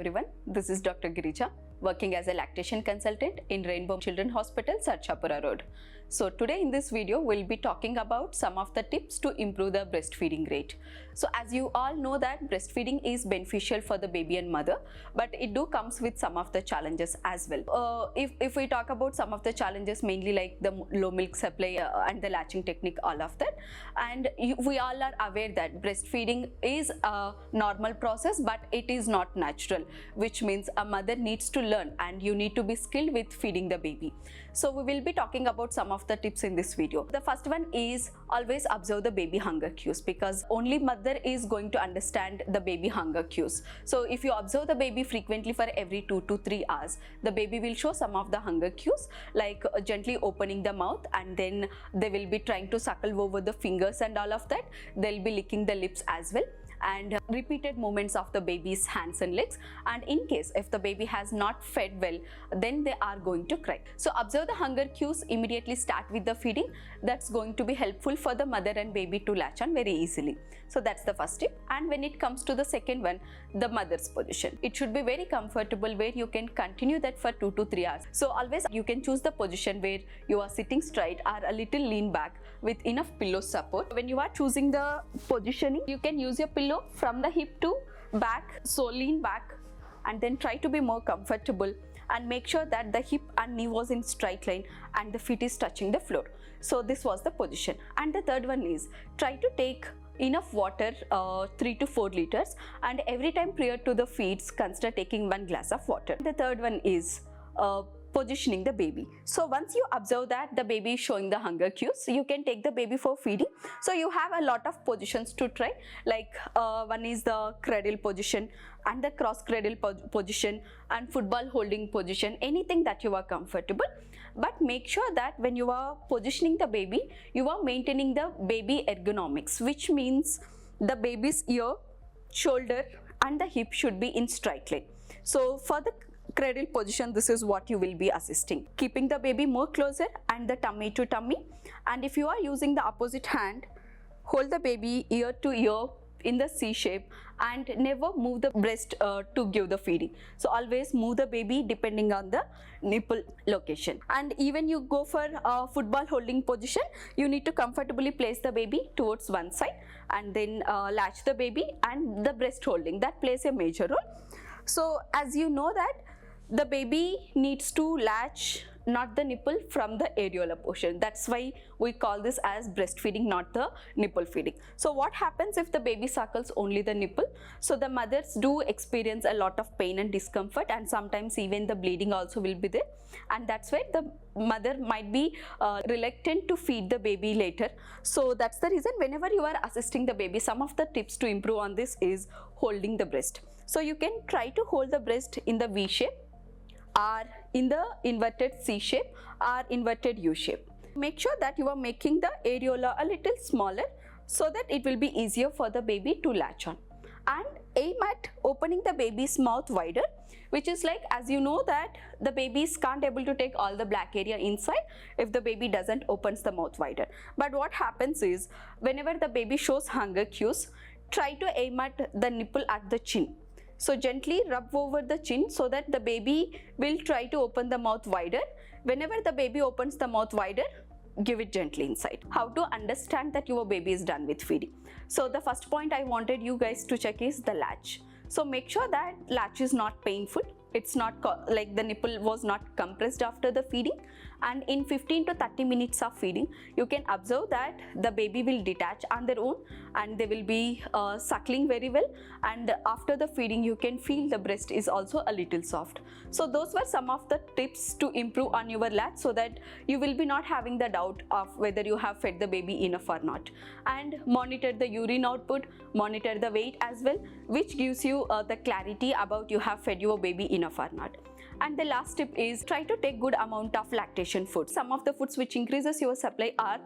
everyone, this is Dr. Girija, working as a lactation consultant in Rainbow Children's Hospital, Sarchapura Road. So today in this video, we'll be talking about some of the tips to improve the breastfeeding rate. So as you all know that breastfeeding is beneficial for the baby and mother, but it do comes with some of the challenges as well. If we talk about some of the challenges, mainly like the low milk supply and the latching technique, all of that. And we all are aware that breastfeeding is a normal process, but it is not natural, which means a mother needs to learn and you need to be skilled with feeding the baby. So we will be talking about some of the tips in this video. The first one is always observe the baby hunger cues, because only mother is going to understand the baby hunger cues. So if you observe the baby frequently for every 2 to 3 hours, the baby will show some of the hunger cues, like gently opening the mouth, and then they will be trying to suckle over the fingers and all of that. They'll be licking the lips as well, and repeated movements of the baby's hands and legs. And in case if the baby has not fed well, then they are going to cry. So observe the hunger cues, immediately start with the feeding. That's going to be helpful for the mother and baby to latch on very easily. So that's the first tip. And when it comes to the second one, the mother's position, it should be very comfortable where you can continue that for 2 to 3 hours. So always you can choose the position where you are sitting straight or a little lean back with enough pillow support. When you are choosing the positioning, you can use your pillow from the hip to back, so lean back and then try to be more comfortable, and make sure that the hip and knee was in straight line and the feet is touching the floor. So this was the position. And the third one is try to take enough water, 3 to 4 liters, and every time prior to the feeds consider taking 1 glass of water. The third one is positioning the baby. So once you observe that the baby is showing the hunger cues, you can take the baby for feeding. So you have a lot of positions to try, like one is the cradle position and the cross cradle position and football holding position, anything that you are comfortable. But make sure that when you are positioning the baby, you are maintaining the baby ergonomics, which means the baby's ear, shoulder and the hip should be in straight line. So for the cradle position, this is what you will be assisting, keeping the baby more closer and the tummy to tummy. And if you are using the opposite hand, hold the baby ear to ear in the C shape and never move the breast to give the feeding. So always move the baby depending on the nipple location. And even you go for a football holding position, you need to comfortably place the baby towards one side and then latch the baby, and the breast holding, that plays a major role. So as you know that the baby needs to latch not the nipple from the areola portion. That's why we call this as breastfeeding, not the nipple feeding. So what happens if the baby suckles only the nipple? So the mothers do experience a lot of pain and discomfort, and sometimes even the bleeding also will be there, and that's why the mother might be reluctant to feed the baby later. So that's the reason whenever you are assisting the baby, some of the tips to improve on this is holding the breast. So you can try to hold the breast in the V shape, or in the inverted C shape or inverted U shape. Make sure that you are making the areola a little smaller so that it will be easier for the baby to latch on. And aim at opening the baby's mouth wider, which is like, as you know that the babies can't able to take all the black area inside if the baby doesn't opens the mouth wider. But what happens is whenever the baby shows hunger cues, try to aim at the nipple at the chin. So gently rub over the chin so that the baby will try to open the mouth wider. Whenever the baby opens the mouth wider, give it gently inside. How to understand that your baby is done with feeding? So the first point I wanted you guys to check is the latch. So make sure that latch is not painful. It's not like the nipple was not compressed after the feeding. And in 15 to 30 minutes of feeding, you can observe that the baby will detach on their own and they will be suckling very well. And after the feeding, you can feel the breast is also a little soft. So those were some of the tips to improve on your latch, so that you will be not having the doubt of whether you have fed the baby enough or not. And monitor the urine output, monitor the weight as well, which gives you the clarity about you have fed your baby enough or not. And the last tip is try to take good amount of lactation food. Some of the foods which increases your supply are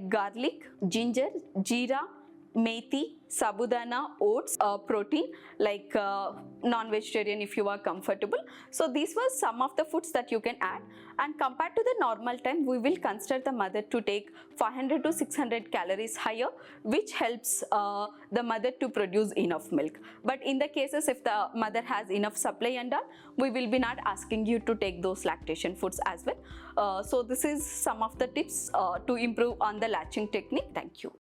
garlic, ginger, jeera, methi, sabudana, oats, protein like non-vegetarian if you are comfortable. So these were some of the foods that you can add, and compared to the normal time we will consider the mother to take 500 to 600 calories higher, which helps the mother to produce enough milk. But in the cases if the mother has enough supply and all, we will be not asking you to take those lactation foods as well. So this is some of the tips to improve on the latching technique. Thank you.